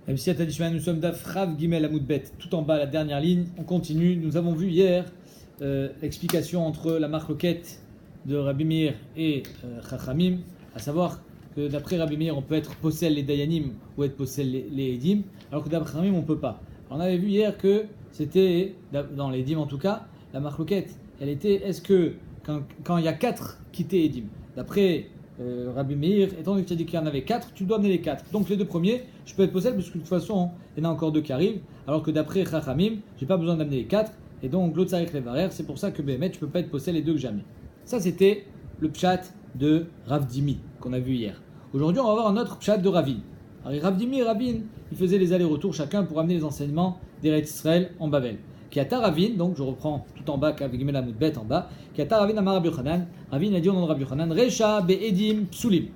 Nous sommes d'Afrav Gimel Amoudbet, tout en bas, la dernière ligne. On continue. Nous avons vu hier l'explication entre la marloquette de Rabbi Meir et Chachamim, à savoir que d'après Rabbi Meir, on peut être possède les Dayanim ou être possède les Edim, alors que d'après Chachamim, on ne peut pas. Alors, on avait vu hier que c'était, dans les Edim en tout cas, la marloquette, elle était, est-ce que quand il y a 4 qui étaient Edim, d'après Rabbi Meir, étant donné que tu as dit qu'il y en avait 4, tu dois amener les 4. Donc les deux premiers, je peux être possède parce que de toute façon, il y en a encore 2 qui arrivent, alors que d'après Chachamim, j'ai pas besoin d'amener les 4, et donc l'autre Sarich Levarer, c'est pour ça que Béhémet, tu peux pas être possède les 2 que jamais. Ça c'était le pshat de Rav Dimi qu'on a vu hier. Aujourd'hui, on va voir un autre pshat de Ravin. Alors Rav Dimi et Ravin, ils faisaient les allers-retours chacun pour amener les enseignements d'Eretz Israël en Babel. Kiata Ravin, donc je reprends tout en bas, avec Gimel Amoudbet en bas. Kiata Ravin Amar Rabbi Yochanan. Ravin a dit au nom de Rabbi Yochanan, Recha be Edim Psulim.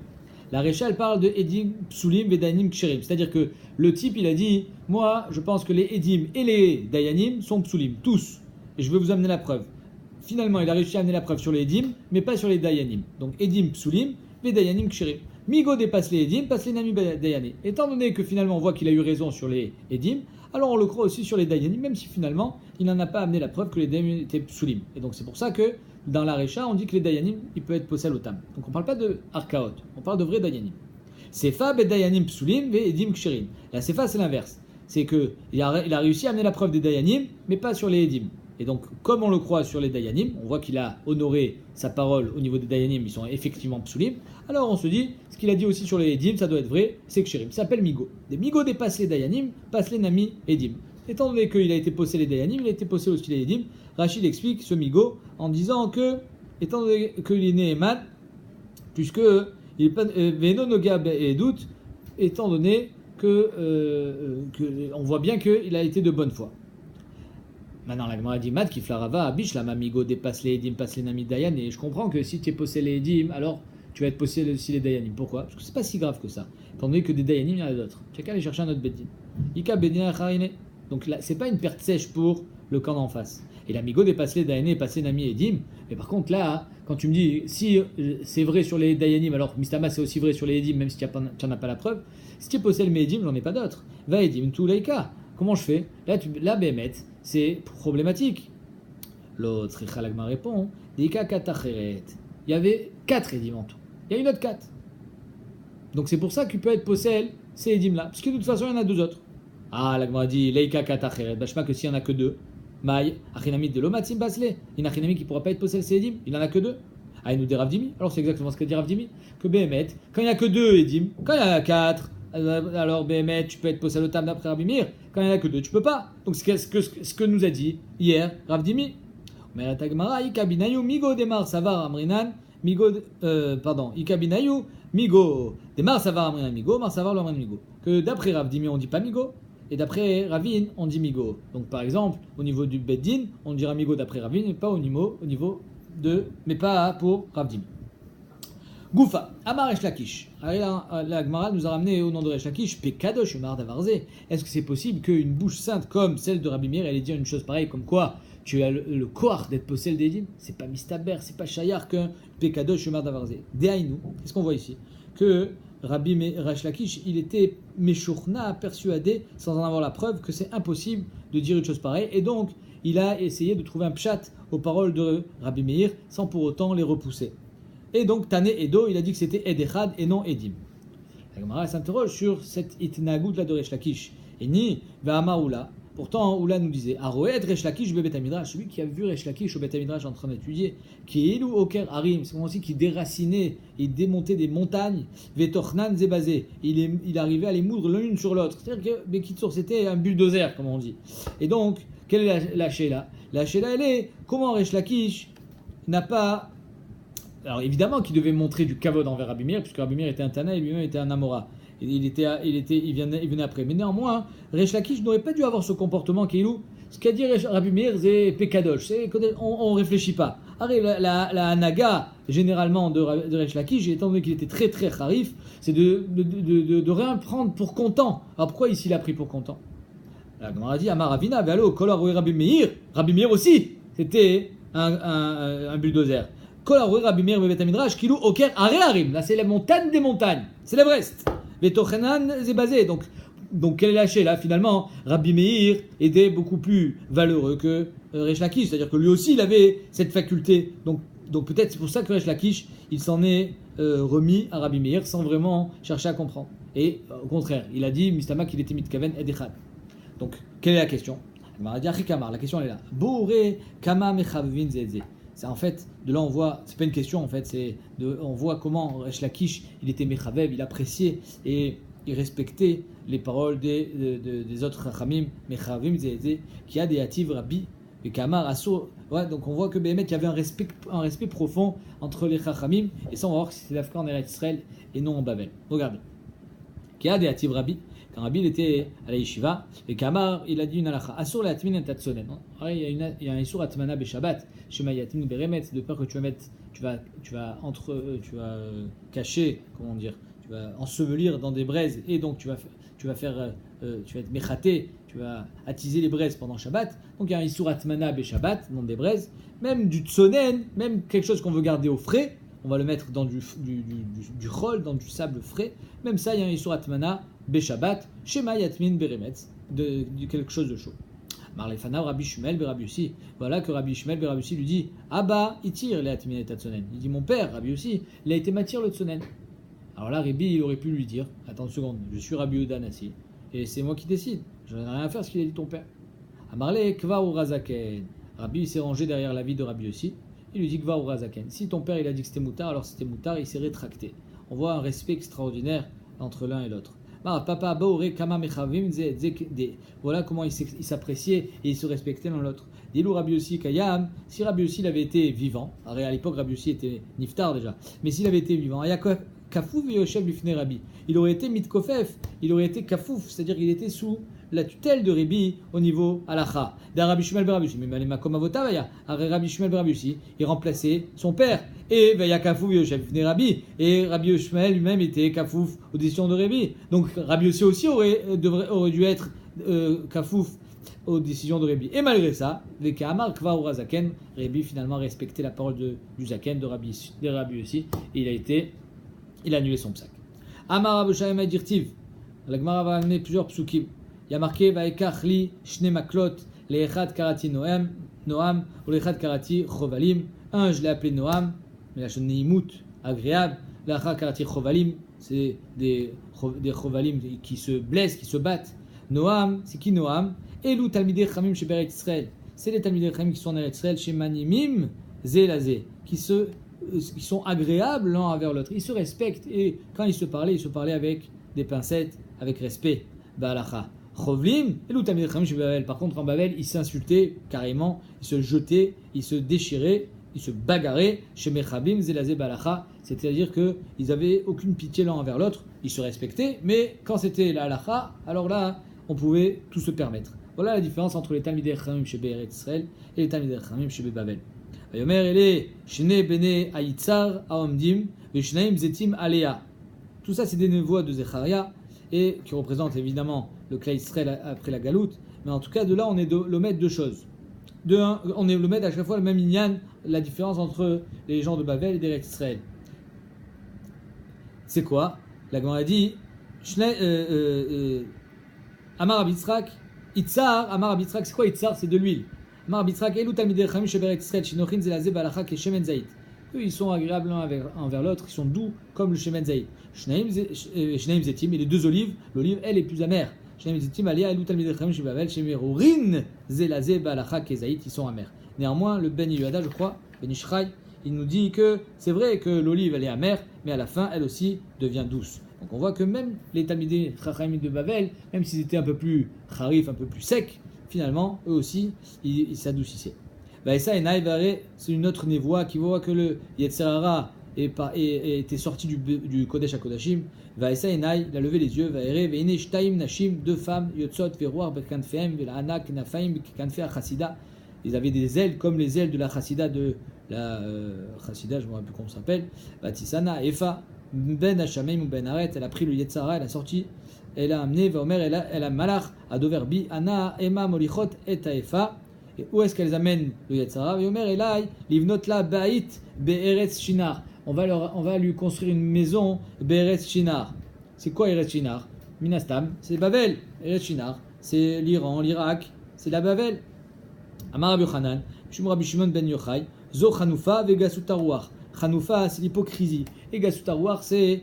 La Recha, elle parle de Edim Psulim ve Dayanim Ksherim. C'est-à-dire que le type, il a dit, moi, je pense que les Edim et les Dayanim sont Psulim, tous. Et je vais vous amener la preuve. Finalement, il a réussi à amener la preuve sur les Edim, mais pas sur les Dayanim. Donc Edim Psulim ve Dayanim Ksherim. Migo dépasse les Edim, passe les Nami Dayanim. Étant donné que finalement, on voit qu'il a eu raison sur les Edim, alors on le croit aussi sur les Dayanim, même si finalement, il n'en a pas amené la preuve que les Dayanim étaient Psulim. Et donc c'est pour ça que dans la Recha, on dit que les Dayanim, il peut être possède au Tam. Donc on ne parle pas de Arkaot, on parle de vrais Dayanim. Sefa be Dayanim Psulim ve Edim Ksherim. La Sefa, c'est l'inverse. C'est qu'il a réussi à amener la preuve des Dayanim, mais pas sur les Edim. Et donc, comme on le croit sur les Dayanim, on voit qu'il a honoré sa parole au niveau des Dayanim, ils sont effectivement Psulim. Alors on se dit, ce qu'il a dit aussi sur les Edim, ça doit être vrai, c'est Ksherim. Ça s'appelle Migo. Des Migo dépassent les Dayanim, passent les Nami Edim. Étant donné qu'il a été possé les Dayanim, il a été possé aussi les Edim. Rachid explique ce Migo en disant que, étant donné qu'il est né Eman, puisque il est pas Veno Nogab et doute, étant donné que on voit bien qu'il a été de bonne foi. Maintenant, la Gemara dit Mat qui flarava abish la mamigo dépasse les Edim, passe les Nami Dayan, et je comprends que si tu es possé les Edim, alors tu vas être possé aussi les Dayanim. Pourquoi? Parce que c'est pas si grave que ça. Étant donné que des Dayanim, il y en a d'autres. Tu as qu'à aller chercher un autre Beddin. Ika Beddin Acharine. Donc là, c'est pas une perte sèche pour le camp d'en face. Et l'amigo dépasse les Dayanim et passe les Nami Edim. Mais par contre, là, quand tu me dis si c'est vrai sur les Dayanim, alors Mistama c'est aussi vrai sur les Edim, même si tu n'en as pas la preuve. Si tu es possé les Edim, j'en ai pas d'autres. Va Edim, tous les cas. Comment je fais? Là, Béhémet, c'est problématique. L'autre, Richalagma répond Dika Katacheret. Il y avait 4 Edim en tout. Il y a une autre 4. Donc c'est pour ça qu'il peut être possède ces Edim là. Parce que de toute façon, il y en a 2 autres. Ah, l'Agma dit Leika Katacheret. Bah, je sais pas que s'il n'y en a que 2. Maï, Achinamit de l'Omatzim Basle. Il y a un Achinamit qui ne pourra pas être possède ces Edim. Il n'en a que 2. Ah, il nous dit Ravdimi. Alors c'est exactement ce que dit Ravdimi. Que Béhémet, quand il n'y a que 2 Edim, quand il y en a 4. Alors Béhémet, tu peux être possède au Tam d'après Rabbi Meir. Quand il n'y en a que 2, tu peux pas. Donc c'est ce que nous a dit hier Rav Dimi. Mais la Tagmara, Ikabinayu, Migo Demar Savar Amrinan, Migo, Ikabinayu, Migo Demar Savar Amrinan, Migo, Mar Savar Amrinan, Migo. Que d'après Rav Dimi, on dit pas Migo. Et d'après Ravin, on dit Migo. Donc par exemple, au niveau du Beddin, on dira Migo d'après Ravin, mais pas au niveau mais pas pour Rav Dimi. Goufa, Amar Resh Lakish. La Gemara nous a ramené au nom de Resh Lakish, Pekadosh Umar Davarze. Est-ce que c'est possible qu'une bouche sainte comme celle de Rabbi Meir, elle ait dit une chose pareille, comme quoi tu as le koach d'être possède des dîmes? C'est pas Mistaber, c'est pas Shayar qu'un Pekadosh Umar Davarze. Dehaïnou, qu'est-ce qu'on voit ici? Que Rabbi Resh Lakish, il était Meshurna, persuadé, sans en avoir la preuve, que c'est impossible de dire une chose pareille. Et donc, il a essayé de trouver un pshat aux paroles de Rabbi Meir, sans pour autant les repousser. Et donc, Tane Edo, il a dit que c'était Edechad et non Edim. La Gemara s'interroge sur cette itnagout là de Resh Lakish. Et ni Vahama Oula. Pourtant, Oula nous disait Aroed Resh Lakish be Bet Midrash, celui qui a vu Resh Lakish au Bet Midrash en train d'étudier, qui est Ilu Oker Harim, c'est aussi qui déracinait et démontait des montagnes, Vetochnan Zebazé, il arrivait à les moudre l'une sur l'autre. C'est-à-dire que Bekitsour, c'était un bulldozer, comme on dit. Et donc, quelle est la Sheila? La Sheila, elle est comment Resh Lakish n'a pas. Alors évidemment qu'il devait montrer du kavod envers Rabbi Meir, puisque Rabbi Meir était un Tana et lui-même était un Amora. Il venait après. Mais néanmoins, Resh Lakish n'aurait pas dû avoir ce comportement qui est loup. Ce qu'a dit Rabbi Meir, c'est Pekadosh. On ne réfléchit pas. La Hanaga, généralement, de Resh Lakish, étant donné qu'il était très très harif, c'est de rien prendre pour content. Alors pourquoi ici il a pris pour content? La Gemara dit Amar Ravina, Véalo, Kolor Rabbi Meir. Rabbi Meir aussi, c'était un bulldozer. Rabbi Meir be Bet Midrash, Kilou Oker Are Harim. Là, c'est la montagne des montagnes. C'est l'Everest. Vetochenan Zebazé. Donc, Donc quel est lâché là finalement Rabbi Meir était beaucoup plus valeureux que Resh Lakish, c'est-à-dire que lui aussi il avait cette faculté. Donc peut-être c'est pour ça que Resh Lakish il s'en est remis à Rabbi Meir sans vraiment chercher à comprendre. Et au contraire, il a dit Mistama qu'il était mitkaven et dechad. Donc quelle est la question? La question elle est là. Bouré kama mechavvin zeze. C'est en fait, de là on voit, c'est pas une question en fait, on voit comment Resh Lakish il était mechavev, il appréciait et il respectait les paroles des autres Chachamim, Mechavim, qui a des hatives Rabbi, et Kamar, Assour. Ouais, donc on voit que Béhémet, il y avait un respect profond entre les Chachamim, et ça on va voir que c'était l'Afrique en Eretz Israël et non en Babel. Regardez. Qui a des hatives Rabbi, quand Rabbi il était à la Yeshiva, et Kamar, il a dit une halakha, Assour la Atmin et Tatsonen. Il y a un Issour Atmana Beshabbat, Shema Yatim Beremet, de peur que tu vas cacher, comment dire, tu vas ensevelir dans des braises et donc tu vas être méchaté, tu vas attiser les braises pendant Shabbat. Donc il y a un Issour Atmana be Shabbat, dans des braises, même du tsonen, même quelque chose qu'on veut garder au frais, on va le mettre dans du chol, dans du sable frais. Même ça, il y a un Issour Atmana be Shabbat, Shema Yatmin Beremetz, de quelque chose de chaud. Marlefana Rabbi Shmuel Rabbi Yossi. Voilà que Rabbi Shmuel Rabbi Yossi lui dit Abba, il tire les Atmin et Tatsonen. Il dit mon père, Rabbi Yossi, il a été matière le tsonen. Alors là, Rabbi, il aurait pu lui dire attends une seconde, je suis Rabbi Yehuda Nassi, et c'est moi qui décide, je n'ai rien à faire ce qu'il a dit ton père. Amarle Kva ou Razaken. Rabbi il s'est rangé derrière l'avis de Rabbi Yossi, il lui dit Kva ou Razaken. Si ton père il a dit que c'était moutard, alors c'était moutard, il s'est rétracté. On voit un respect extraordinaire entre l'un et l'autre. Papa Baoré Kama Mechavim. Voilà comment il s'appréciait et il se respectait l'un l'autre. Dilou Rabbi Yossi Kayam. Si Rabbi Yossi avait été vivant, alors à l'époque Rabbi Yossi était niftar déjà, mais s'il avait été vivant, Kafouf Yoshev Lifnei Rabbi, il aurait été mitkofef, il aurait été kafouf, c'est-à-dire qu'il était sous la tutelle de Rabbi au niveau halacha. Da Rabbi Shmuel ben Rabbi Yossi, mais makom avota vaya, Rabbi Shmuel ben Rabbi Yossi, il remplaçait son père. Et vaya kafouf Yoshev Lifnei Rabbi, et Rabbi Shmuel lui-même était kafouf aux décisions de Rabbi. Donc Rabbi Yossi aussi aurait dû être kafouf aux décisions de Rabbi. Et malgré ça, les Kamar Kva ou Zaken, Rabbi finalement respectait la parole du Zaken de Rabbi Yossi, et il a annulé son psak. Amar Abu Shaim Adirtiv. La Gemara va amener plusieurs psukim. Il y a marqué Vaikach li shne maklot leechad karati Noam ou leechad karati chovalim. Un, je l'ai appelé Noam, mais la chaîne Neimut, agréable. Leechad karati chovalim, c'est des chovalim qui se blessent, qui se battent. Noam, c'est qui Noam? Elou talmidei chamim chez Beret Israël. C'est les talmidei chamim qui sont en Eretz Israël chez Manimim Zelazé, qui sont agréables l'un envers l'autre. Ils se respectent et quand ils se parlaient avec des pincettes, avec respect. Ba'alacha. Chovlim, et l'outamid chamim chez Babel. Par contre, en Babel, ils s'insultaient carrément, ils se jetaient, ils se déchiraient, ils se bagarraient chez Mechabim, Zelazé, Ba'alacha. C'est-à-dire qu'ils n'avaient aucune pitié l'un envers l'autre, ils se respectaient, mais quand c'était la halacha, alors là, on pouvait tout se permettre. Voilà la différence entre les talmidei chamim chez Beret Israël et les talmidei chamim chez Babel. Vayomer ele shne bene Ayitzar aomdim veshnaim zetim alea. Tout ça, c'est des névois de Zecharia et qui représentent évidemment le Klal Israël après la Galoute. Mais en tout cas, de là, on est le maître de choses. De un, on est le maître à chaque fois le même inyan, la différence entre les gens de Babel et d'Eretz Israël. C'est quoi? La Gemara dit Amar Abitzrak, Itzar, Amar Abitzrak, c'est quoi Itzar? C'est de l'huile. Amar Abitzrak, Elou Talmidei Chamim chez Beret Israël, Shinochin Zelazé Balacha Keshemen Zayit. Eux, ils sont agréables l'un envers l'autre, ils sont doux comme le Shemen Zayit. Shnaim Zetim, et les deux olives, l'olive, elle est plus amère. Shnaim Zetim, Alia, Elou Talmidei Chamim chez Babel, Shemerurin Zelazé Balacha Kezayit, ils sont amers. Néanmoins, le Ben Yehuada, je crois, Ben Ishraï, il nous dit que c'est vrai que l'olive, elle est amère, mais à la fin, elle aussi devient douce. Donc on voit que même les Talmidei Chachamim de Babel, même s'ils étaient un peu plus charif, un peu plus secs, finalement, eux aussi, ils s'adoucissaient. Et ça, c'est une autre névoie qui voit que le Yetzer Hara était sorti du Kodesh à Kodashim. Vaïsa Enai, il a levé les yeux, Vaïre, Veine Shtaim Nashim, deux femmes, Yotzot, Verouar, Bekanfehem, Velana, Knafaim, Kanfea Chassida. Ils avaient des ailes comme les ailes de la Chassida, Chassida, je ne me rappelle plus comment ça s'appelle, Batisana, Efa, Ben Hashamim ou Ben Aret, elle a pris le Yetzer Hara, elle a sorti, elle a amené, Vaomer, elle a malach, à Doverbi, Ana, Ema, Molichot, et Efa. Et où est-ce qu'elles amènent le Yetzer Hara? Vaomer, Elai, Livnot la Bait, Be'eretz Shinar. On va lui construire une maison, Be'eretz Shinar. C'est quoi Eretz Shinar? Minastam, c'est Babel. Eretz Shinar, c'est l'Iran, l'Irak, c'est la Babel. Amar Rabbi Yochanan, Shum Rabbi Shimon ben Yochai, Zo Chanoufa ve Gasut Haruach. Chanoufa, c'est l'hypocrisie. Et Gasut Haruach, c'est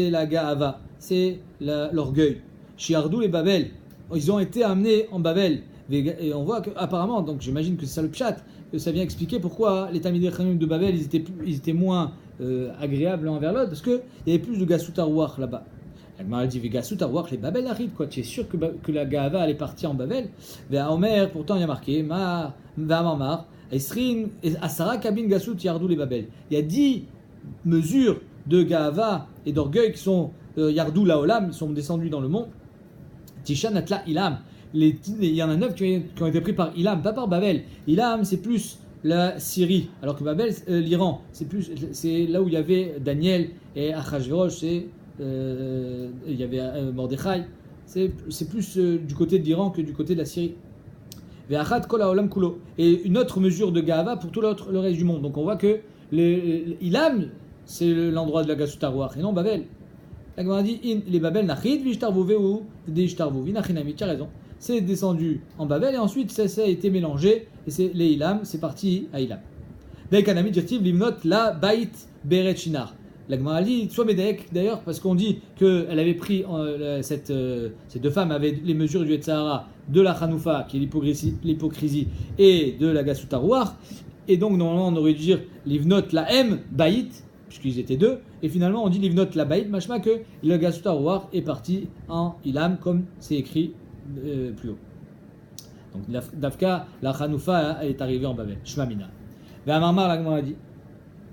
la Ga'ava, c'est l'orgueil. Shiardou et Babel, ils ont été amenés en Babel. Et on voit qu'apparemment, donc j'imagine que c'est ça le pshat, que ça vient expliquer pourquoi les Talmidei Chachamim de Babel, ils étaient moins agréables l'un envers l'autre, parce qu'il y avait plus de Gasut Haruach là-bas. La Gemara dit Gasut Haruach, les Babel arrivent, quoi. Tu es sûr que la Ga'ava allait partir en Babel? Vers Omer, pourtant il y a marqué Va'amar, Esrin, Asara Kabin Gasut Yardou les Babel. Il y a 10 mesures de Ga'ava et d'orgueil qui sont Yardou Laolam, ils sont descendus dans le monde. Tishan Atla Ilam. Il y en a 9 qui ont été pris par Ilam, pas par Babel. Ilam, c'est plus la Syrie, alors que Babel, l'Iran, c'est là où il y avait Daniel et Achashverosh, il y avait Mordechai. C'est plus du côté de l'Iran que du côté de la Syrie. Et une autre mesure de Ga'ava pour tout le reste du monde. Donc on voit que Ilam, c'est l'endroit de la Gasut Haruach, et non Babel. La Gemara dit les Babel Nachid, Vishtarvu ou Deishtarvu. Vinachinami, tu as raison. C'est descendu en Babel et ensuite ça a été mélangé et c'est les Ilam, c'est parti à Ilam. Daïkanami dirtiv limnot la bait beret shinar. La Gemara dit soit Médek d'ailleurs parce qu'on dit qu'elle avait pris ces deux femmes avaient les mesures du Yetzirah de la Chanoufa qui est l'hypocrisie et de la Gasut Haruach et donc normalement on aurait dû dire livnot la m bait puisqu'ils étaient deux et finalement on dit livnot la bait machma que le Gasut Haruach est parti en Ilam comme c'est écrit plus haut. Donc Dafka, la Chanoufa est arrivée en Babel. Shmamina. Ve'amarmar la Gemara dit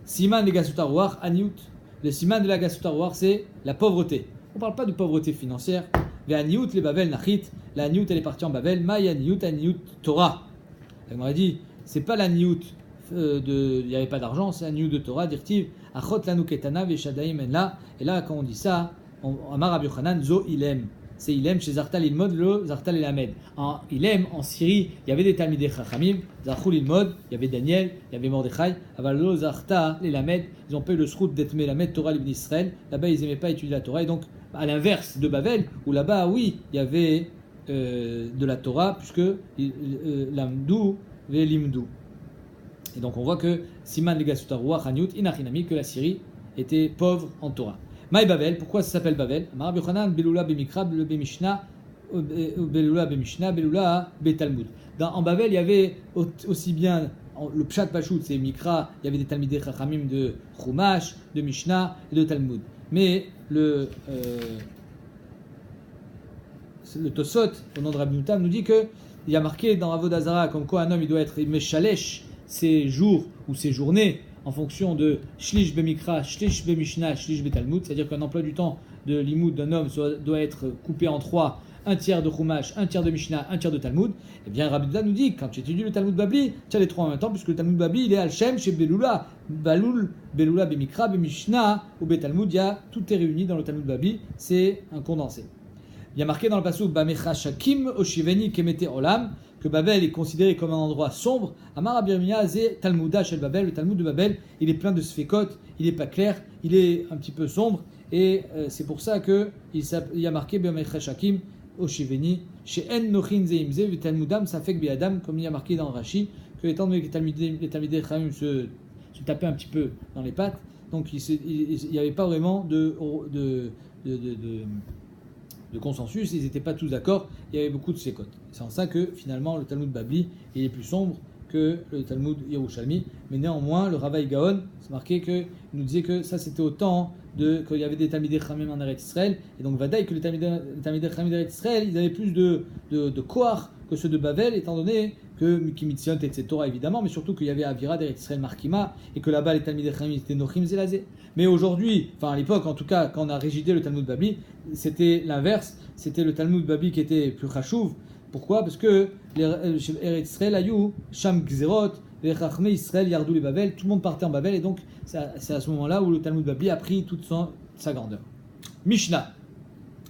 Siman de Gasut Haruach Aniout. Le siman de la Gasut Haruach c'est la pauvreté. On ne parle pas de pauvreté financière. Ve'aniout les Babel Nachit. La Aniout elle est partie en Babel. Maï Aniout Torah. La Gemara dit c'est pas l'Aniout il n'y avait pas d'argent, c'est Aniout de Torah. Dirtiv Achot lanu ketana ve'shadaim en la. Et là quand on dit ça, Amar Rabbi Yochanan Zo Ilem. C'est Ilem chez Zartal Ilmod, le Zartal Elamed. En Ilem, en Syrie, il y avait des Talmidei Chachamim, Zarchul Ilmod, il y avait Daniel, il y avait Mordechai, Avalo Zartal Elamed, ils ont pas eu le srout d'être Melamed Torah l'Ibn Israël, là-bas ils n'aimaient pas étudier la Torah, et donc à l'inverse de Babel, où là-bas, oui, il y avait de la Torah, puisque l'Amdou ve l'Imdou. Et donc on voit que Siman de Gasut Haruach Aniout, Inachinami, que la Syrie était pauvre en Torah. Maï Babel, pourquoi ça s'appelle Babel? Rabbi Yochanan, Belula Bemikra, Bemishna, Belula Bemishna, Belula Betalmud. En Babel, il y avait aussi bien le Pshat Pachout, c'est Mikra, il y avait des Talmidei Chachamim de Chumash, de Mishnah et de Talmud. Mais le Tosot, au nom de Rabbi Nutam, nous dit qu'il y a marqué dans Avodah Zarah comme quoi un homme il doit être Meshalesh ses jours ou ses journées en fonction de Shlish Bemikra, Shlish Bemishna, Shlish Betalmud, c'est-à-dire qu'un emploi du temps de l'imoud d'un homme doit être coupé en trois, un tiers de Chumash, un tiers de Mishnah, un tiers de Talmud. Eh bien, Rabbi Yehuda nous dit que quand tu étudies le Talmud Babli, tu as les trois en même temps, puisque le Talmud Babli, il est Al-Shem chez Belula, Belula Bemikra, Bemishnah ou Betalmud, tout est réuni dans le Talmud Babli, c'est un condensé. Il y a marqué dans le passage Bamecha Shakim Oshiveni Kemete Olam que Babel est considéré comme un endroit sombre. Amar Rabbi Yirmiyah Ze Talmuda Shel Babel, le Talmud de Babel, il est plein de sfekot, il n'est pas clair, il est un petit peu sombre et c'est pour ça que il y a marqué Bamecha Shakim Oshiveni chez En Nochin Zeimze Talmudam Safek Biadam comme il y a marqué dans Rashi que étant donné que les Talmidei Chachamim se tapaient un petit peu dans les pattes, donc il n'y avait pas vraiment de consensus, ils n'étaient pas tous d'accord, il y avait beaucoup de sécotes. C'est en ça que finalement le Talmud Babli il est plus sombre que le Talmud Yerushalmi, mais néanmoins le Ravaï Gaon, c'est marqué qu'il nous disait que ça c'était au temps qu'il y avait des Talmidei Chachamim en Eretz Israël, et donc Vadaï que les Talmidei Chachamim d'Eretz Israël ils avaient plus de koach que ceux de Babel, étant donné que Mikimitzion était Torah évidemment, mais surtout qu'il y avait Avira d'Eretz Israël Markima, et que là-bas les Talmidei Chachamim étaient Nochim Zelazé. Mais aujourd'hui, enfin à l'époque en tout cas, quand on a régidé le Talmud Babli, c'était l'inverse, c'était le Talmud Babli qui était plus chachouv. Pourquoi? Parce que Eretz Israël ayou, Sham Gzerot, les Chachmei Israël Yardou les Babel, tout le monde partait en Babel, et donc c'est à ce moment-là où le Talmud Babli a pris toute sa grandeur. Mishnah.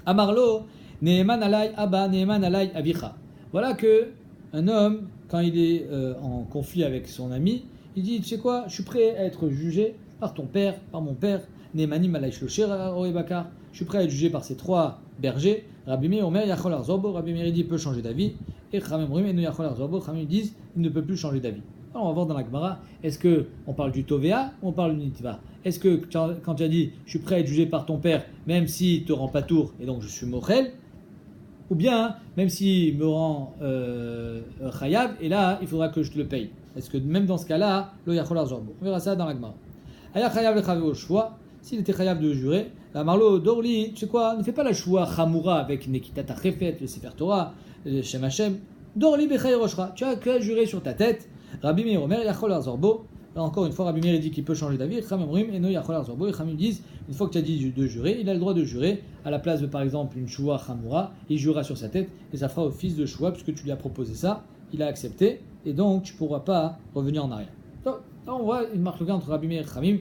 Amarlo, Neeman alay Abba, Neeman alay Avicha. Voilà que un homme, quand il est en conflit avec son ami, il dit, tu sais quoi, je suis prêt à être jugé par ton père, par mon père, Neemanim alay Shlosher Orebakar. Je suis prêt à être jugé par ces trois bergers, Rabbi Meir Omer Yachol Arzorbo, Rabbi Meir dit peut changer d'avis, et Chachamim Omrim Eno Yachol Arzorbo, Chachamim disent il ne peut plus changer d'avis. Alors on va voir dans la Gemara, est-ce qu'on parle du Tovea ou on parle du Nitva? Est-ce que quand tu as dit je suis prêt à être jugé par ton père, même s'il ne te rend pas tour et donc je suis Mochel, ou bien même s'il me rend Chayav, et là il faudra que je te le paye? Est-ce que même dans ce cas-là, Lo Yachol Arzorbo? On verra ça dans la Gemara. Aya Chayav le Chaveo Shua, s'il était Chayav de jurer, la Marlo Dorli, tu sais quoi, ne fais pas la Shua Chamoura avec Nekitat Achefet, le Sefer Torah, le Shem Hashem. Dorli Bechai Roshra, tu as que jurer sur ta tête. Rabbi Meir Omer Yachol Arzorbo. Là encore une fois, Rabbi Meir dit qu'il peut changer d'avis. Chachamim Omrim Eno Yachol Arzorbo. Et Chachamim disent, une fois que tu as dit de jurer, il a le droit de jurer à la place de par exemple une Shua Chamoura. Il jurera sur sa tête et ça fera office de Shua puisque tu lui as proposé ça. Il a accepté et donc tu ne pourras pas revenir en arrière. Donc, là on voit une marque entre Rabbi Meir et Chachamim.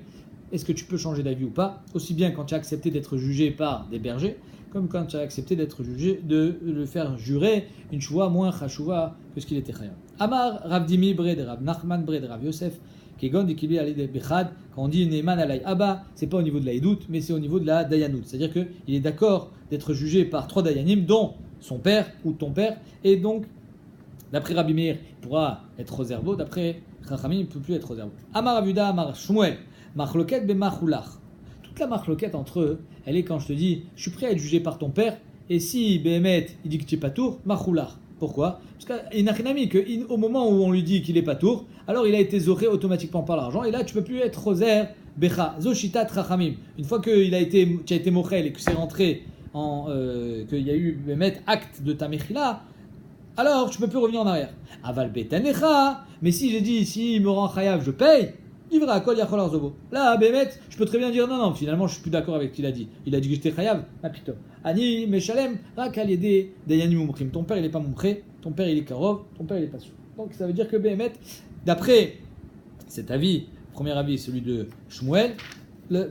Est-ce que tu peux changer d'avis ou pas? Aussi bien quand tu as accepté d'être jugé par des bergers, comme quand tu as accepté d'être jugé, de le faire jurer une choua moins chachouva que ce qu'il était chayav. Amar Rav Dimi Bred Rav Nachman Bred Rav Yosef Kegon Dikili Ali de Bechad, quand on dit Neman Alay Abba, c'est pas au niveau de la Hidout, mais c'est au niveau de la Dayanout. C'est-à-dire qu'il est d'accord d'être jugé par 3 Dayanim, dont son père ou ton père, et donc d'après Rabbi Meir, il pourra être Roserbo, d'après Chachamim, il ne peut plus être Roserbo. Amar Avuda Amar Shmuel. Machloket be machulach. Toute la machloket entre eux, elle est quand je te dis, je suis prêt à être jugé par ton père, et si Behemet, il dit que tu es pas tour, machulach. Pourquoi? Parce qu'il n'a rien à qu'au moment où on lui dit qu'il est pas tour, alors il a été zoré automatiquement par l'argent, et là tu peux plus être roser becha, zoshitat rachamim. Une fois que tu as été mochel et que c'est rentré qu'il y a eu Behemet acte de ta mechila, alors tu peux plus revenir en arrière. Aval betanecha, mais si j'ai dit, si il me rend chayav, je paye. Là, Bémet, je peux très bien dire non, finalement je suis plus d'accord avec ce qu'il a dit. Il a dit que j'étais chayav, ah putain. Ani, Meshalem, Rak al yedé, Dayanim Mumchim. Ton père il est pas Mumché, ton père il est Karov, ton père il est pas sûr. Donc ça veut dire que Bémet, d'après cet avis, premier avis, celui de Shmuel,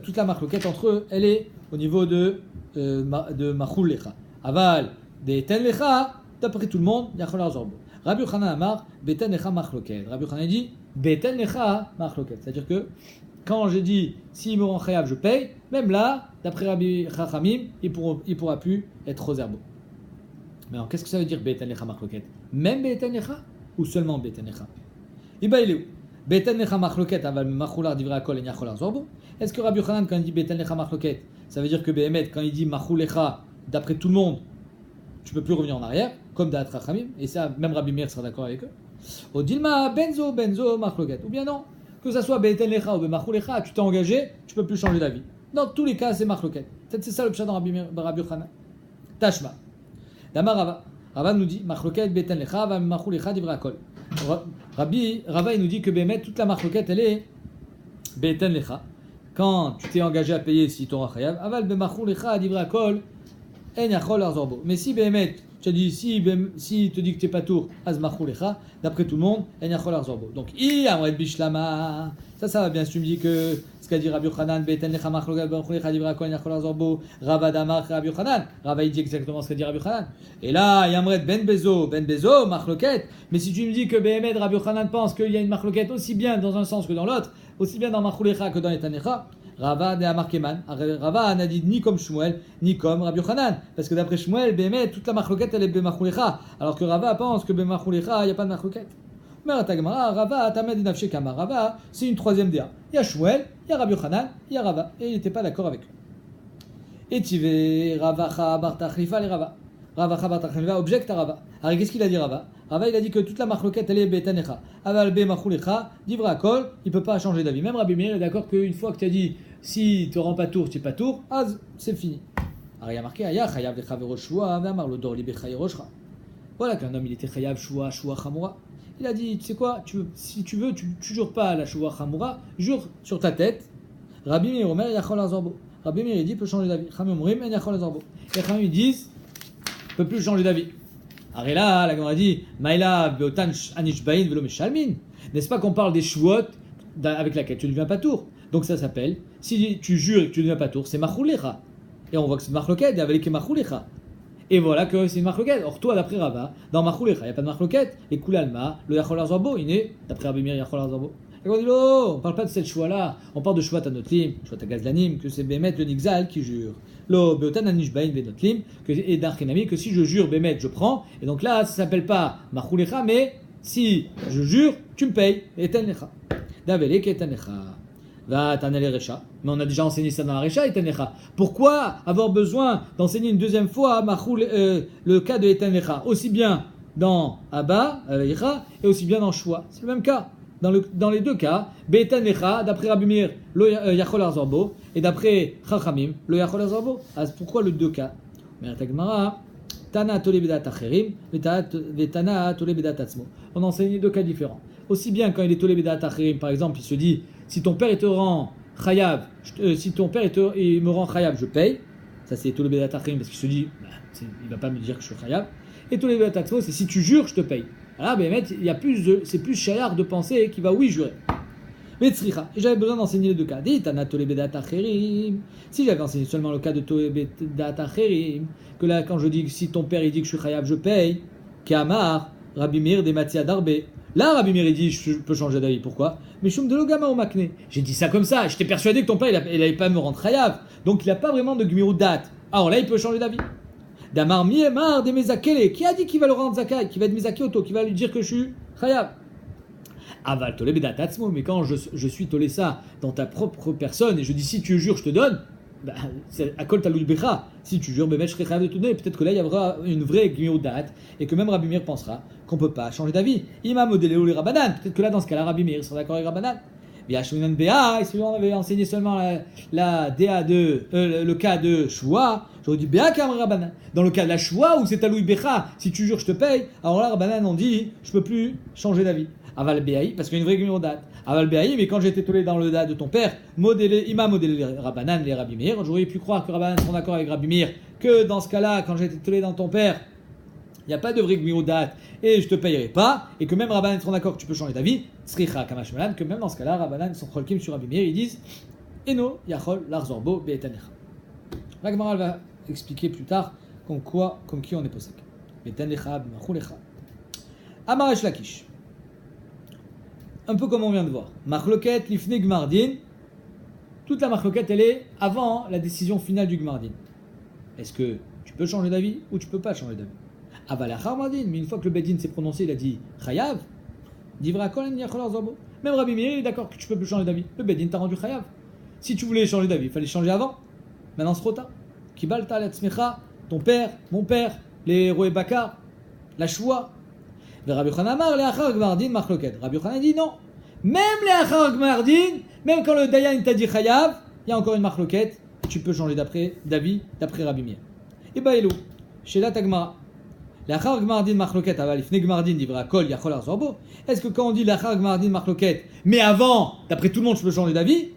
toute la marloquette entre eux, elle est au niveau de Machul Lecha. Aval, de Ten Lecha, d'après tout le monde, Yachol Arzorbo. Rabbi Yochanan Amar, Beten Lecha Machloket. Rabbi Yochanan dit, Beten Lecha Machloket. C'est-à-dire que quand j'ai dit, s'il me rend chayav, je paye, même là, d'après Rabbi Chachamim, il pourra plus être Roserbo. Mais alors, qu'est-ce que ça veut dire Beten Lecha Machloket? Même Beten Lecha ou seulement Beten Lecha? Il est où? Beten Lecha Machloket, aval Machular divrei akol et Yachol Arzorbo. Est-ce que Rabbi Yochanan, quand il dit Beten Lecha Machloket, ça veut dire que Behemet, quand il dit Machul Lecha, d'après tout le monde, tu peux plus revenir en arrière, comme Da'at Chachamim, et ça, même Rabbi Meir sera d'accord avec eux. Odilma benzo machloket. Ou bien non, que ça soit Beten Lecha ou Bemachul Lecha, tu t'es engagé, tu peux plus changer d'avis. Dans tous les cas, c'est machloket. C'est ça le pshat dans Rabbi Yochanan. Tashma. Dama Rava nous dit machloket Beten Lecha va Machul Lecha divrei akol. Rava il nous dit que Bémet, toute la machloket elle est Beten Lecha. Quand tu t'es engagé à payer si ton chayav, aval Bemachul Lecha divrei akol. Mais si Bémet, tu as dit, si te dit que tu n'es pas tour, Azmachulecha, d'après tout le monde, Enyachol Arzorbo. Donc, Bishlama, ça va bien. Si tu me dis que ce qu'a dit Rabbi Yochanan, Beten Lecha Machloket, Bechulecha, Divrakol, Enyachol Arzorbo, Rava Damar, Rabbi Yochanan, Rava il dit exactement ce qu'a dit Rabbi Yochanan. Et là, Yamret Ben Bezo, Machloket. Mais si tu me dis que Bémet, Rabbi Yochanan pense qu'il y a une Machloket aussi bien dans un sens que dans l'autre, aussi bien dans Machulecha que dans Etanecha, Rava de Amarkeman. Rava n'a dit ni comme Shmuel, ni comme Rabbi Yochanan. Parce que d'après Shmuel, Bémet, toute la machloket elle est Bemachulecha. Alors que Rava pense que Bemachulecha, il n'y a pas de machloket. Mais Rava, Tamed Nafshe Kama. Rava, c'est une troisième DA. Il y a Shmuel, il y a Rabbi Yochanan, il y a Rava. Et il n'était pas d'accord avec eux. Et Tive, Ravacha Bartachrifa, les Rava. Ravacha Bartachrifa objecte à Rava. Alors qu'est-ce qu'il a dit Rava? Rava il a dit que toute la machloket elle est Betanecha. Aval Bemachulecha, Divra Akol, il ne peut pas changer d'avis. Même Rabbi Meir est d'accord qu'une fois que tu as dit si tu ne rends pas tour, tu n'es pas tour, c'est fini. Alors il y a marqué Aya Chayav de Chavero Shua, Amar le Dorli Bechaye Roshra. Voilà qu'un homme il était Chayav Shua Chamura. Il a dit tu sais quoi, si tu veux, tu jures pas à la Shua Chamura, jure sur ta tête. Rabbi Meir Omer Yachol Arzorbo. Rabbi Meir il dit peut changer d'avis. Chachamim Omrim Yachol Arzorbo. Et Chachamim ils disent peut plus changer d'avis. Alors là, la Gemara dit Maïla Beotan Anishbain Velo Meshalmin. N'est-ce pas qu'on parle des Shuot avec laquelle tu ne deviens pas tour? Donc ça s'appelle, si tu jures et que tu ne deviens pas tour, c'est Machulecha. Et on voit que c'est Machloket, avec Machulecha. Et voilà que c'est Machloket. Or toi, d'après Rava, dans Machulecha, il n'y a pas de Machloket. Et Koulalma, le Yachol Arzorbo, il est, d'après Rabbi Meir, Yachol Arzorbo. Et on dit, oh, on ne parle pas de cette choix-là, on parle de choix Tanotlim, choix Gazlanim, que c'est Bémet le Nixal qui jure. Lo, Beotan Anishbain Benotlim, et d'Archinami, que si je jure Bémet, je prends. Et donc là, ça ne s'appelle pas Machulecha, mais si je jure, tu me payes. Etanlecha. Davelek Etanlecha. Va Tanale Recha. Mais on a déjà enseigné ça dans la Recha, Etanlecha. Pourquoi avoir besoin d'enseigner une deuxième fois le cas de Etanlecha, aussi bien dans Abba, et aussi bien dans Shua? C'est le même cas. Dans les deux cas, Be'etanlecha, d'après Rabbi Meir, lo yachol arzorbo, et d'après Chachamim, lo yachol arzorbo. Pourquoi les deux cas? Mais Tagmara, Tana tole bedat acherim, Tana tole bedat atzmo. On enseigne deux cas différents. Aussi bien quand il est tole bedat acherim, par exemple, il se dit, si ton père te rend chayav, si ton père il me rend chayav, je paye. Ça c'est tole bedat acherim, parce qu'il se dit, il va pas me dire que je suis chayav. Et tole bedat atzmo, c'est si tu jures, je te paye. Là, c'est plus shayar de penser qu'il va oui jurer. Mais tzricha, et j'avais besoin d'enseigner les deux cas. Si j'avais enseigné seulement le cas de tolebedat acherim, que là, quand je dis que si ton père il dit que je suis chayav, je paye, Kamar, Rabbi Meir des Matzia Darbe. Là, Rabbi Meir il dit je peux changer d'avis. Pourquoi? Mais Shum de Logama au Makne. J'ai dit ça comme ça. J'étais persuadé que ton père il n'allait pas me rendre chayav. Donc il n'a pas vraiment de gmiru date. Alors là, il peut changer d'avis. Damar Miemar de Mezakele, qui a dit qu'il va le rendre zakai, qui va être Mezake Oto, qui va lui dire que je suis chayav. Aval tole bedat atzmo, mais quand je suis tolé ça dans ta propre personne et je dis si tu jures, je te donne, c'est akol talul becha. Si tu jures, je serai chayav de te donner. Peut-être que là il y aura une vraie gmiru date et que même Rabbi Meir pensera qu'on peut pas changer d'avis. Imam modéléo les Rabbanan, peut-être que là dans ce cas-là Rabbi Meir sera d'accord avec Rabbanan. Et si on avait enseigné seulement la DA de le cas de Shua, j'aurais dit Béa Kam Rabbanan. Dans le cas de la Shua où c'est Taloui Becha, si tu jures je te paye, alors là Rabbanan on dit je peux plus changer d'avis. Aval Béaï, parce qu'il y a une vraie numéro date. Aval Béaï, mais quand j'étais tollé dans le date de ton père, Ima modélé les Rabbanan, les Rabbi Meir, j'aurais pu croire que Rabbanan sont d'accord avec Rabbi Meir, que dans ce cas-là, quand j'étais tollé dans ton père, il n'y a pas de vrai numéro date et je te payerai pas, et que même Rabbanan sont d'accord que tu peux changer d'avis, Tzricha Kamashmalan, que même dans ce cas-là, Rabbanan sont cholkim sur Rabbi Meir, ils disent Eno Yachol Larzorbo Be'etanecha. La Gemara va expliquer plus tard comme qui on est posek. Be'etanecha B'machulecha. Amaresh Lakish. Un peu comme on vient de voir. Machloket Lifne Gmardin. Toute la machloket, elle est avant la décision finale du Gmardin. Est-ce que tu peux changer d'avis ou tu peux pas changer d'avis? Avalachar Mardin, mais une fois que le Bedin s'est prononcé, il a dit Chayav. Divra Kolen Yachol Zorbo. Même Rabbi Meir est d'accord que tu peux plus changer d'avis. Le Bedin t'a rendu Chayav. Si tu voulais changer d'avis, il fallait changer avant. Maintenant c'est trop tard. Kibalta Letzmecha, ton père, mon père, les Roé Bakar, la Shua. Rabbi Yochanan Amar, les Achar Gmardin Machloket. Rabbi Yochanan dit non. Même les Achar Gmardin, même quand le Dayan t'a dit Chayav, il y a encore une Machloket. Tu peux changer d'avis d'après Rabbi Meir. Et bah, hello, chez la Tagmara. L'achar gmardin machloket aval ifne gmardin divra kol yachol arzorbo. Est-ce que quand on dit l'achar gmardin machloket, mais avant, d'après tout le monde, je peux changer d'avis?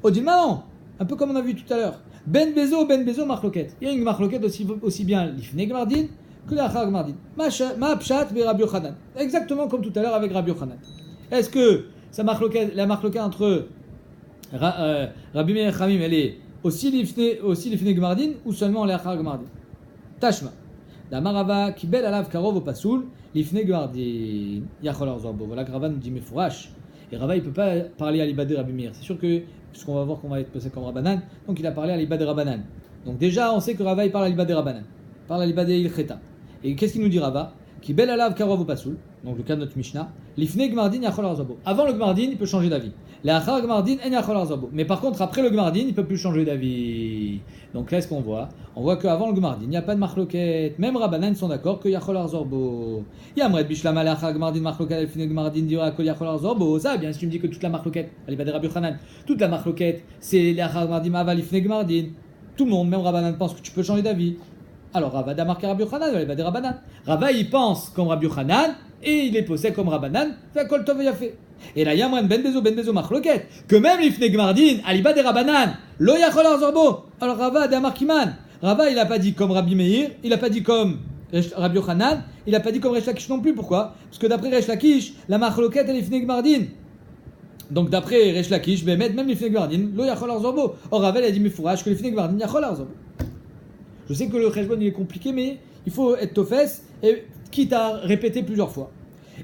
On dit non, un peu comme on a vu tout à l'heure. Ben bezo machloket. Il y a une machloket aussi bien l'ifne gmardin que l'achar gmardin. Ma pshat be Rabbi Yochanan. Exactement comme tout à l'heure avec Rabbi Yochanan. Est-ce que la machloket entre Rabbi Meir et Chamim, elle est aussi l'ifne gmardin ou seulement l'achar gmardin? Tashma. Damarava kibel alav karov au pasoul l'ifne gmardin yachol arzorbo. Voilà que Rava nous dit mefourash. Et Rava il peut pas parler à l'ibadé Rabbi Meir. C'est sûr que puisqu'on va voir qu'on va être passé comme Rabbanan, donc il a parlé à l'ibadé Rabbanan. Donc déjà on sait que Rava il parle à l'ibadé Rabbanan, parle à l'ibadé ilcheta. Et qu'est-ce qu'il nous dit Rava? Kibel alav karov au pasoul. Donc le cas de notre Mishnah. L'ifne gmardin yachol arzorbo. Avant le gmardin il peut changer d'avis. L'achar gmardin en yachol arzorbo. Mais par contre après le gmardin il peut plus changer d'avis. Donc qu'est-ce qu'on voit? On voit qu'avant le Gmardin, il n'y a pas de machloket. Même Rabbanan sont d'accord que Yachol Arzorbo. Yamred Bishlam Alachar Gmardin Machloket Elfine Gmardin dira que Yachol Arzorbo. Ça, bien, si tu me dis que toute la machloket, elle va de Rabbi Yochanan, toute la machloket, c'est l'Achar Gmardin Aval Ifne Gmardin. Tout le monde, même Rabbanan, pense que tu peux changer d'avis. Alors Rava a marqué Rabbi Yochanan, il va de Rabbanan. Rava, il pense comme Rabbi Yochanan et il est posé comme Rabbanan. Fait Kol Tov Yafé. Et là, Yamren Ben Bezo Machloket, que même l'Ifne Gmardin, Aliba de Rabbanan, Lo Yachol Arzorbo. Alors Rava a marqué Man. Rava, il n'a pas dit comme Rabbi Meir, il n'a pas dit comme Rabbi Yochanan, il n'a pas dit comme Resh Lakish non plus. Pourquoi? Parce que d'après Resh Lakish, la Machloket elle est l'Ifne Gmardin. Donc d'après Resh Lakish, même l'Ifne Gmardin, Lo Yachol Arzorbo. Or Rava, il a dit Mefourash que l'Ifne Gmardin Yachol Arzorbo. Je sais que le Cheshbon il est compliqué, mais il faut être tofes et quitte à répéter plusieurs fois.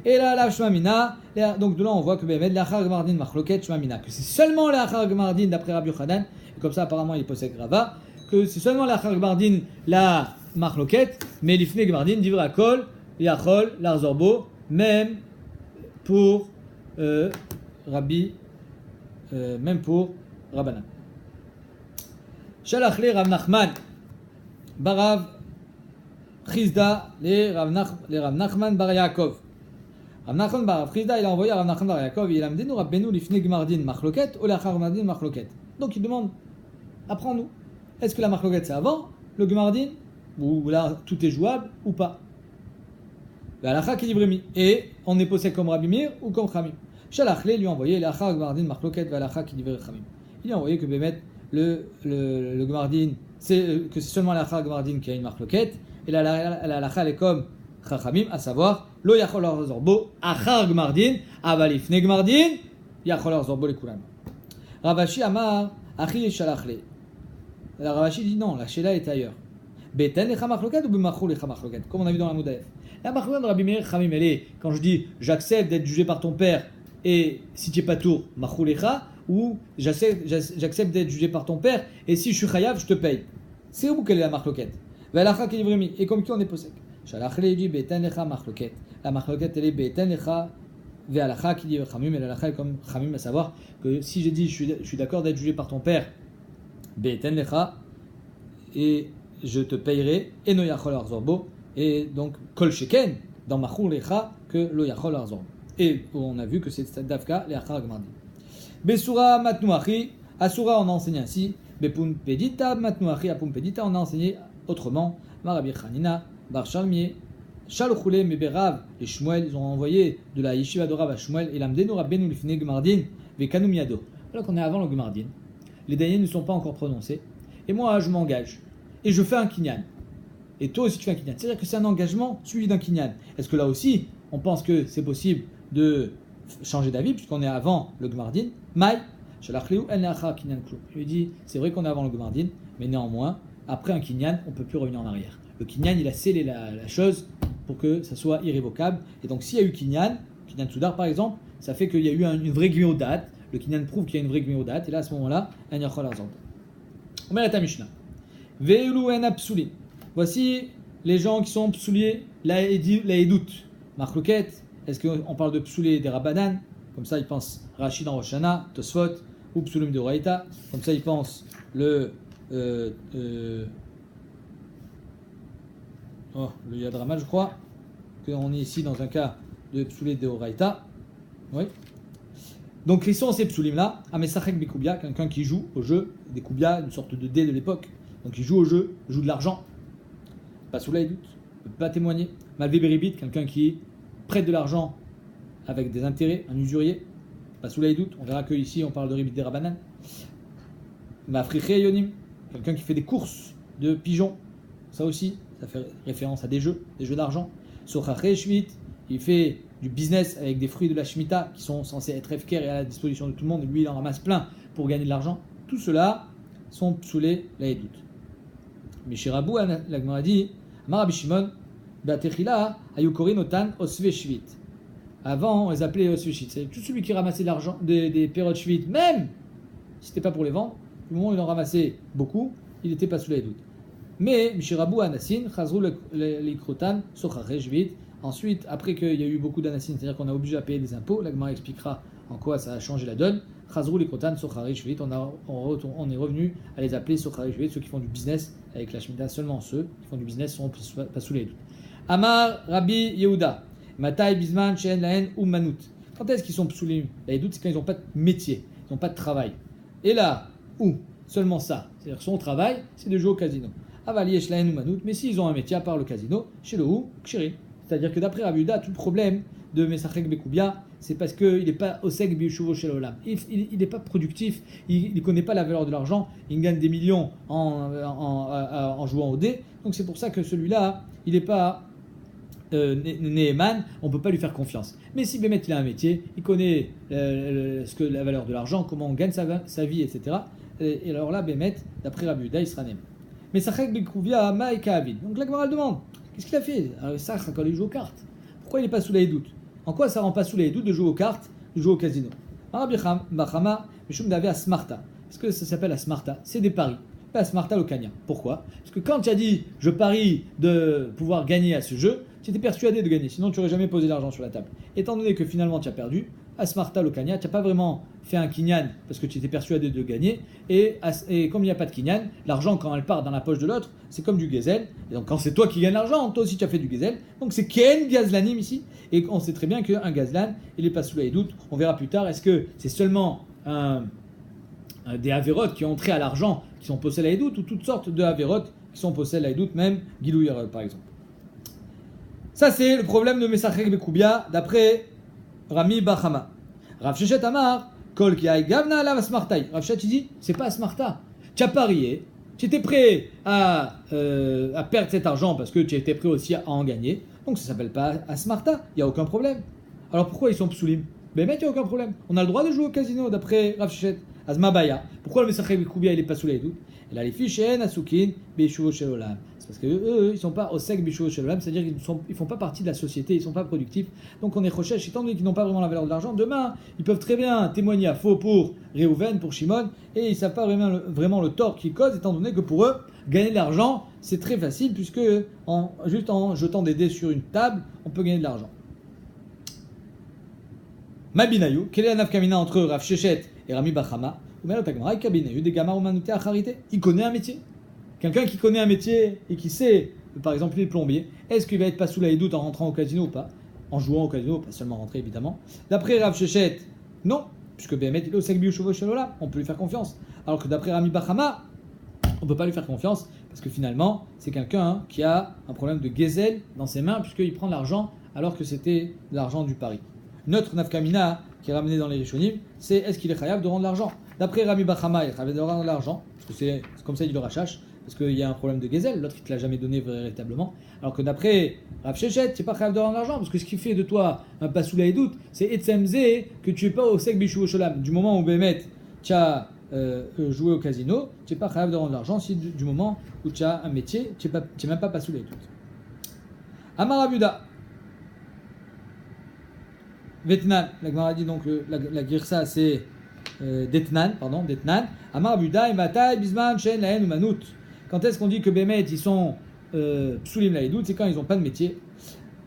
Et là, la Shmamina, donc de là on voit que Bémet, l'Achar Gmardin Machloket Shmamina, que c'est seulement l'Achar Gmardin d'après Rabbi Yochanan, et comme ça apparemment il possède Rava, que c'est seulement l'Achar Gmardin la Machloket, mais l'Ifne Gmardin Divra Kol, Yachol, l'Arzorbo, même pour Rabbi, même pour Rabbanan. Shalachle Rav Nachman, Barav Chizda, les Rav Nachman Bar Yaakov. Rav Nachman Bar Chizda, il a envoyé à Rav Nachman Bar Yaakov, il a dit nous Rabbeinu l'ifne Gmardin Machloket ou l'achar Gmardin Machloket. Donc il demande, apprends-nous, est-ce que la Machloket c'est avant le Gmardin, ou là tout est jouable ou pas? L'alacha qui dit Bremi. Et on est posé comme Rabbi Meir ou comme Chamim. Shalachle lui a envoyé l'achar Gmardin Machloket l'alacha qui dit Chamim. Il a envoyé que Bémet le Gmardin, que c'est seulement l'achar Gmardin qui a une Machloket. Et la halakha elle est comme Chachamim, à savoir Lo yachol zorbo achar Gmardin, aval ifne Gmardin yachol zorbo le kulam. Ravashi amar achi shalachle. La Ravashi dit non, la Sheila est ailleurs. Beten lecha machloket ou b'machou lecha machloket, comme on a vu dans la Moudayef. La machloket de Rabbi Meir Chamim, elle est quand je dis j'accepte d'être jugé par ton père et si tu n'es pas tour machou lecha, ou j'accepte d'être jugé par ton père et si je suis chayav je te paye. C'est où quelle est la machloket? Et comme qui on est posé. Shalachle dit beten lecha machloket. La machloket elle est beten lecha ve'alacha qui dit Chamim, et l'alacha est comme Chamim, à savoir que si j'ai dit je suis d'accord d'être jugé par ton père, beten lecha, et je te payerai, et no yachol arzorbo, et donc kol sheken dans machou lecha que lo yachol arzorbo. Et on a vu que c'est Davka, les Achar Gmardin. Besura matnuachi, Asura on a enseigné ainsi, Bepun pedita matnuachi, Apun pedita on a enseigné autrement. Marabi Chanina, Bar Shalmier, Shaluchule, Meberav, et Shmuel, ils ont envoyé de la yeshiva de Rav à Shmuel, et l'amdenu Rabbeinu lifne Gmardin, Vekanu miado. Voilà qu'on est avant le Gmardin. Les daniels ne sont pas encore prononcés, et moi je m'engage, et je fais un kinyan. Et toi aussi tu fais un kinyan. C'est-à-dire que c'est un engagement suivi d'un kinyan. Est-ce que là aussi, on pense que c'est possible de changer d'avis, puisqu'on est avant le Gmardin? Maï, Shalachliu, El Neacha Kinyan Klou. Je lui dis, c'est vrai qu'on est avant le Gmardin, mais néanmoins, après un Kinyan, on ne peut plus revenir en arrière. Le Kinyan, il a scellé la chose pour que ça soit irrévocable. Et donc, s'il y a eu Kinyan Soudar par exemple, ça fait qu'il y a eu une vraie Gméodate. Le Kinyan prouve qu'il y a une vraie Gméodate. Et là, à ce moment-là, un Yachol Arzand. On met la Mishnah. Ve'ulu en Psulim. Voici les gens qui sont psuliers, la Edout. Machloket. Est-ce qu'on parle de psoulé des Rabbanan? Comme ça, ils pensent Rachid dans Rosh Hashanah, Tosfot, ou psoulim de Oraïta. Comme ça, ils pensent le Yad Rama, je crois. Qu'on est ici dans un cas de psoulé de Oraïta. Oui. Donc, qui sont ces psoulim-là? Amesachek Bikoubia, quelqu'un qui joue au jeu, des Koubia, une sorte de dé de l'époque. Donc, il joue au jeu, joue de l'argent. Pas sous la doute, ne peut pas témoigner. Malvé Beribit, quelqu'un qui prête de l'argent avec des intérêts, un usurier, pas sous la doute, on verra que ici on parle de ribit des Rabbanan. Mafriche Yonim, quelqu'un qui fait des courses de pigeons, ça aussi, ça fait référence à des jeux d'argent. Sochache Shvit, il fait du business avec des fruits de la Shemitah qui sont censés être efker et à la disposition de tout le monde, et lui il en ramasse plein pour gagner de l'argent. Tout cela sont psoulés la doute. Mais chez Rabou, la Gemara dit, Marabi Shimon, Batechila, Ayukorin Otan Osve Shvit. Avant, on les appelait Osve Shvit. C'est tout celui qui ramassait de l'argent, des périodes Shvit, même si c'était pas pour les vendre, du moment où il en ramassait beaucoup, il n'était pas sous les doutes. Mais, Mishirabu Anassin, Chazrou Likrotan, Sochare Shvit. Ensuite, après qu'il y a eu beaucoup d'Anassin, c'est-à-dire qu'on a obligé à payer des impôts, la Gemara expliquera en quoi ça a changé la donne. Chazrou Likrotan, Sochare Shvit. On est revenu à les appeler Sochare Shvit, ceux qui font du business avec la Shemitah, seulement ceux qui font du business sont pas sous les doutes. Amar Rabbi Yehuda, Matai Bizman Shen Lahen ou Manout. Quand est-ce qu'ils sont psoulim? Les doutes, c'est quand ils n'ont pas de métier, ils n'ont pas de travail. Et là, où seulement ça, c'est-à-dire son travail, c'est de jouer au casino. Aval Yesh Lahen ou Manout, mais s'ils ont un métier à part le casino, chez le ou, Kshirin. C'est-à-dire que d'après Rabbi Yehuda, tout le problème de Mesachek Bekoubia, c'est parce qu'il n'est pas Osek Biushuvo Shel Olam. Il n'est pas productif, il ne connaît pas la valeur de l'argent, il gagne des millions en jouant au dé. Donc c'est pour ça que celui-là, il n'est pas Neheman, on ne peut pas lui faire confiance. Mais si Bémet il a un métier, il connaît la valeur de l'argent, comment on gagne sa vie, etc. Et alors là, Bémet, d'après Rabbi Yehuda, il sera Neheman. Mais Sachek Bekoubia, Maïka Avid. Donc la Gemara demande, qu'est-ce qu'il a fait ça quand il joue aux cartes? Pourquoi il n'est pas sous la doute? En quoi ça rend pas sous les doutes de jouer aux cartes, de jouer au casino? Rabbi Bachama, Mishum Dave Asmarta. Est-ce que ça s'appelle Asmarta? C'est des paris. Pas Asmarta Lokania. Pourquoi? Parce que quand tu as dit je parie de pouvoir gagner à ce jeu, tu étais persuadé de gagner, sinon tu n'aurais jamais posé l'argent sur la table. Étant donné que finalement tu as perdu, Asmarta Lokania, tu n'as pas vraiment fait un kinyan parce que tu étais persuadé de gagner, et comme il n'y a pas de kinyan, l'argent quand elle part dans la poche de l'autre, c'est comme du gezel, et donc quand c'est toi qui gagnes l'argent, toi aussi tu as fait du gezel, donc c'est Ken Gazlanim ici, et on sait très bien qu'un gazlan, il n'est pas sous la doute, on verra plus tard, est-ce que c'est seulement des avérotes qui ont entré à l'argent, qui sont possèdés à la doute, ou toutes sortes de avérotes qui sont possèdés à la doute, même Gilou Yarod par exemple. Ça c'est le problème de Mesachek Bekoubia, d'après Rami Bachama. Rav Shechet Amar, Kol ki ay gavna alav asmartai. Rav Shechet dit, c'est pas asmarta. Tu as parié, tu étais prêt à perdre cet argent parce que tu étais prêt aussi à en gagner. Donc ça s'appelle pas asmarta, il n'y a aucun problème. Alors pourquoi ils sont psoulim? Ben mec, il n'y a aucun problème. On a le droit de jouer au casino d'après Rav Shechet. Azma Baya. Pourquoi le Mesachek Bekoubia il est pas sous les doutes? Et là les fiches en asukin beishuvo shel olam. C'est parce que eux ils sont pas au sec bishuvo shel olam, c'est-à-dire qu'ils font pas partie de la société, ils sont pas productifs. Donc on est recherche, étant donné qu'ils n'ont pas vraiment la valeur de l'argent, demain ils peuvent très bien témoigner à faux pour Réhouven, pour Shimon, et ils savent pas vraiment le tort qu'ils causent, étant donné que pour eux gagner de l'argent c'est très facile puisque juste en jetant des dés sur une table on peut gagner de l'argent. Mabinayu, quelle est la nafkamina entre Rav Shechet et Rami Bachama? Il connaît un métier. Quelqu'un qui connaît un métier et qui sait, par exemple, il est plombier, est-ce qu'il va être pas sous la doute en rentrant au casino ou pas? En jouant au casino, pas seulement rentrer évidemment. D'après Rav Shechet, non, puisque Béhémet il est au Sekbi Ushovo Shalola, on peut lui faire confiance. Alors que d'après Rami Bachama, on ne peut pas lui faire confiance parce que finalement, c'est quelqu'un qui a un problème de gezel dans ses mains puisqu'il prend de l'argent alors que c'était de l'argent du pari. Notre nafkamina qui est ramené dans les Rishonim, c'est est-ce qu'il est khayab de rendre l'argent? D'après Rami Bachama, il est khayab de rendre l'argent, parce que c'est comme ça il le rachache, parce qu'il y a un problème de gezel, l'autre il ne te l'a jamais donné véritablement. Alors que d'après Rav Shechet, tu n'es pas khayab de rendre l'argent, parce que ce qui fait de toi un pasoula et doute, c'est etzemze que tu n'es pas au sek bishu sholam. Du moment où Bémet, tu as joué au casino, tu n'es pas khayab de rendre l'argent, si du moment où tu as un métier, tu n'es même pas pasoula et doute. Amar Abuda. Vetnan, la Gemara dit donc la girsa c'est Detnan. Amar Abuda et Matai Bisman Shen Laen ou Manout. Quand est-ce qu'on dit que Bémet ils sont psoulim laïdout? C'est quand ils n'ont pas de métier.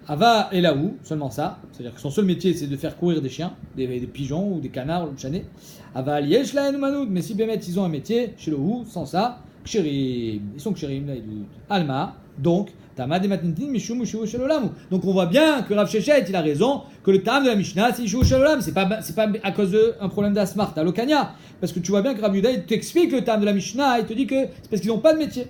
Ava et Laou, seulement ça. C'est-à-dire que son seul métier c'est de faire courir des chiens, des pigeons ou des canards ou le chané. Ava Liesh Laen ou Manout. Mais si Bémet ils ont un métier, chez le ou, sans ça, Ksherim. Ils sont Ksherim laïdout. Alma, donc. Donc on voit bien que Rav Shechet il a raison que le tam de la Mishnah c'est Yishu Shalolam, c'est pas à cause d'un problème d'Asmart à Lokania, parce que tu vois bien que Rabbi Yuda il t'explique le tam de la Mishnah, il te dit que c'est parce qu'ils n'ont pas de métier.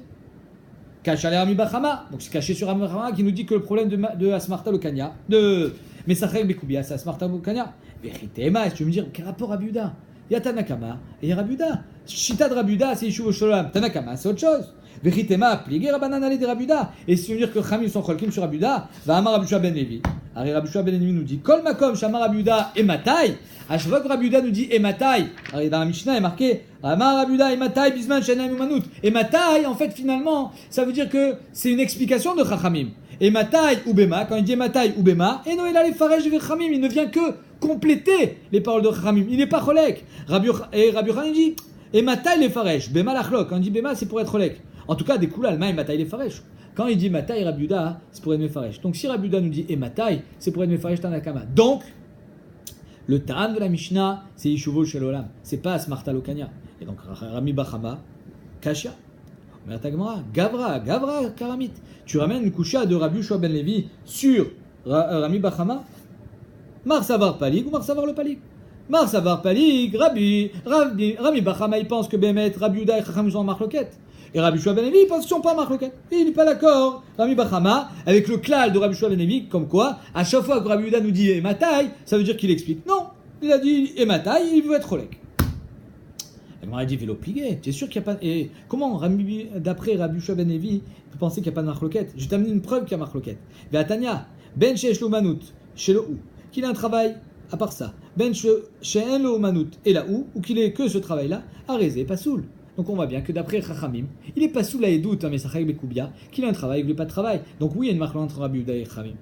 Caché à Rami Bachama, donc c'est caché sur Rami Bachama qui nous dit que le problème de Asmarta Lokania, de Mesachek Bekoubia, c'est Asmarta Lokania. Veritema, est-ce que tu veux me dire quel rapport Rabbi Yuda? Il y a Tanakama et il y a Rabbi Yuda. Shita de Rabbi Yuda c'est Yishu Shalolam, Tanakama c'est autre chose. Veritema, plié Rabbanan allé de Rabbi Yuda. Et si tu veux dire que Khamim sont cholkim sur Rabbi Yuda, va Amar Rabbi Shua ben Levi. Rabbi Shua ben Levi nous dit Kol makom shamar Rabbi Yuda et Matai. À chaque fois que Rabbi Yuda nous dit et Matai, dans la Mishnah est marqué Amar Rabbi Yuda et Matai bisman shenaim umanut. Et Matai, en fait, finalement, ça veut dire que c'est une explication de Chachamim. Et Matai ou Bema, quand il dit Matai ou Bema, et non, il a les farej de Chachamim, il ne vient que compléter les paroles de Chachamim. Il n'est pas cholek. Et Rabbi Yochanan dit et Matai les farej, Bema lachlok. Quand il dit Bema, c'est pour être cholek. En tout cas, des coups là, le Matai les faresh. Quand il dit Matai Rabbi Yuda, c'est pour être mefaresh. Donc si Rabbi Yuda nous dit et Matai, c'est pour être mefaresh Tanakama. Donc, le Ta'an de la Mishnah, c'est Yishuvo Shel Olam. C'est pas Asmarta Lokania. Et donc, Rami Bachama, Kashia. Mertagmara, Gavra, Karamit. Tu ramènes une coucha de Rabbi Shua ben Levi sur Rami Bachama. Mar Savar Palik ou Mar Savar le Palik. Mar Savar Palik, Rami Bachama, il pense que Bémet, Rabbi Yuda et Chacham sont en marloquette. Et Rabbi Shua ben Levi, il pense qu'ils ne sont pas en marloquette. Il n'est pas d'accord, Rami Bachama, avec le klal de Rabbi Shua ben Levi, comme quoi, à chaque fois que Rabbi Yuda nous dit Ematai, ça veut dire qu'il explique. Non, il a dit Ematai, il veut être Rolek. La Gemara dit vélo plié. Tu es sûr qu'il n'y a pas. Et comment, d'après Rabbi Shua ben Levi, tu pensais qu'il n'y a pas de marloquette? Je t'ai amené une preuve qu'il y a marloquette. Ve'atania, ben she'esh lo manut, she'lo ou, qu'il a un travail à part ça. Ben she'en lo manut, et là ou qu'il ait que ce travail-là, arésé, pas soul. Donc on voit bien que d'après Chachamim, il n'est pas sous la édoute, mais Mesachek Bekoubia, qu'il a un travail, il ne veut pas de travail. Donc oui, il y a une marque entre Rabbi Yuda et Chachamim.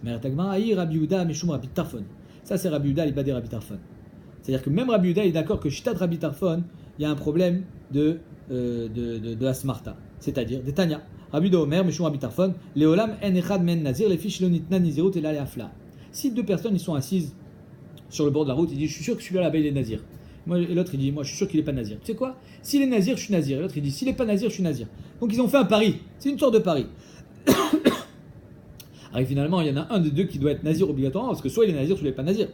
Mais Tagmara, Aïe, Rabbi Yehuda, Meshum Rabbi Tarfon. Ça, c'est Rabbi Yehuda, l'Ibadé Rabbi Tarfon. C'est-à-dire que même Rabbi Yehuda est d'accord que Shitat Rabbi Tarfon, il y a un problème de Asmarta. C'est-à-dire, des Tanya. Rabbi Yehuda Omer, Meshum Rabbi Tarfon, Leolam en echad men nazir, les fiches lonitna nizirut et la afla. Si deux personnes ils sont assises sur le bord de la route, il dit je suis sûr que celui-là là-bas il est nazir. Moi, et l'autre il dit moi je suis sûr qu'il n'est pas nazir. Tu sais quoi? S'il est nazir, je suis nazir. Et l'autre il dit s'il n'est pas nazir, je suis nazir. Donc ils ont fait un pari. C'est une sorte de pari. Alors finalement, il y en a un des deux qui doit être nazir obligatoirement, parce que soit il est nazir, soit il n'est pas nazir.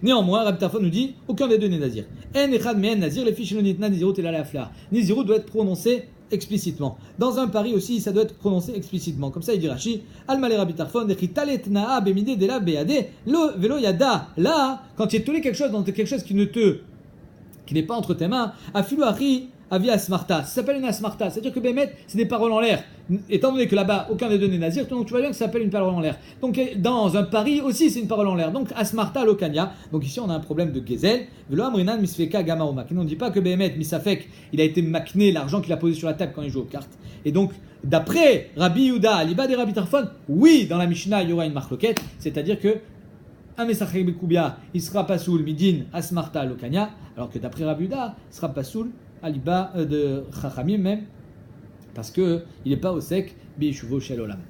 Néanmoins, Rabbi Tarfon nous dit aucun des deux n'est nazir. En echad men nazir, les fiches lonitna nizirut et la afla. Nizirut doit être prononcé explicitement. Dans un pari aussi, ça doit être prononcé explicitement. Comme ça, il dit Rashi, Al-Malé Rabbi Tarfon, Taletnaa Bemide de la Beade, Lo Velo Yada. Là, quand tu es tollé quelque chose dans quelque chose qui n'est pas entre tes mains, Afilu Achi, Avi Asmarta. Ça s'appelle une Asmarta. C'est-à-dire que Bémet, c'est des paroles en l'air. Étant donné que là-bas, aucun des deux n'est nazir, donc tu vois bien que ça s'appelle une parole en l'air. Donc dans un pari aussi, c'est une parole en l'air. Donc Asmarta Lokanya. Donc ici, on a un problème de Gezel. Velo Amrinan Misfeka Gama Omak. On ne dit pas que Bémet, Misafek, il a été makné l'argent qu'il a posé sur la table quand il joue aux cartes. Et donc, d'après Rabbi Yehuda, Liba des Rabbi Tarfon, oui, dans la Mishnah, il y aura une marloquette. C'est-à-dire que un Mesachek Bekoubia, il sera pas soul Midin Asmarta Lokanya. Alors que d'après Rabbi Yehuda, il sera pas soul Aliba de Chachamim même, parce qu'il n'est pas au sec, Bishuvo Shel Olam.